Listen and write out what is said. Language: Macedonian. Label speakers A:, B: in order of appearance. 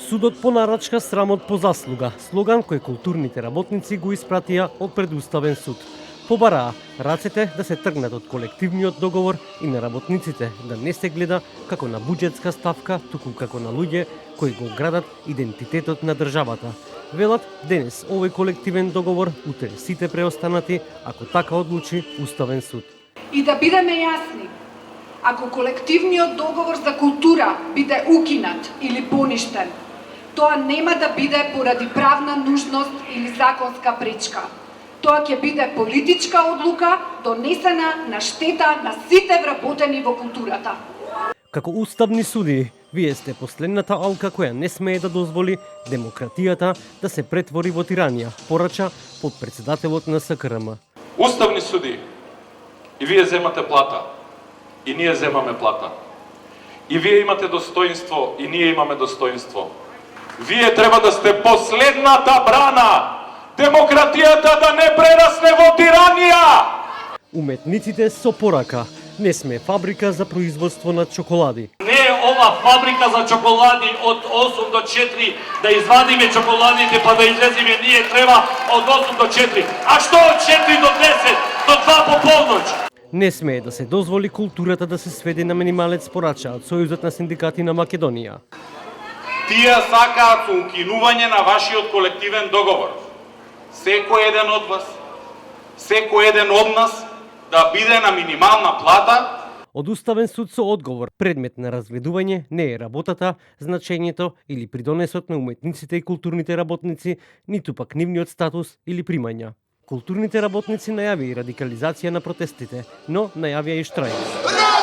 A: Судот по нарачка, срамот по заслуга, слоган кој културните работници го испратија од предуставен суд. Побараа рацете да се тргнат од колективниот договор и на работниците да не се гледа како на буџетска ставка, туку како на луѓе кои го градат идентитетот на државата. Велат, денес овој колективен договор, утре сите преостанати, ако така одлучи Уставен суд.
B: И да бидеме јасни, ако колективниот договор за култура биде укинат или поништен, тоа нема да биде поради правна нужност или законска пречка. Тоа ќе биде политичка одлука донесена на штета на сите вработени во културата.
A: Како уставни суди, вие сте последната алка која не смее да дозволи демократијата да се претвори во тиранија, порача подпредседателот на СКРМ.
C: Уставни суди, и вие земате плата, и ние земаме плата. И вие имате достоинство, и ние имаме достоинство. Вие треба да сте последната брана демократијата да не прерасне во тиранија!
A: Уметниците со порака. Не сме фабрика за производство на чоколади.
D: Не е ова фабрика за чоколади од 8 до 4, да извадиме чоколадите па да излеземе, ние треба од 8 до 4. А што од 4 до 10, до 2 по полноќ?
A: Не смее да се дозволи културата да се сведе на минималец, порачаат Сојузот на синдикати на Македонија.
E: Тие сакаат со укинување на вашиот колективен договор. Секој еден од вас, секој еден од нас да биде на минимална плата.
A: Од Уставен суд со одговор, предмет на разгледување не е работата, значењето или придонесот на уметниците и културните работници, ниту пак нивниот статус или примања. Културните работници најави и радикализација на протестите, но најавија и штрајк.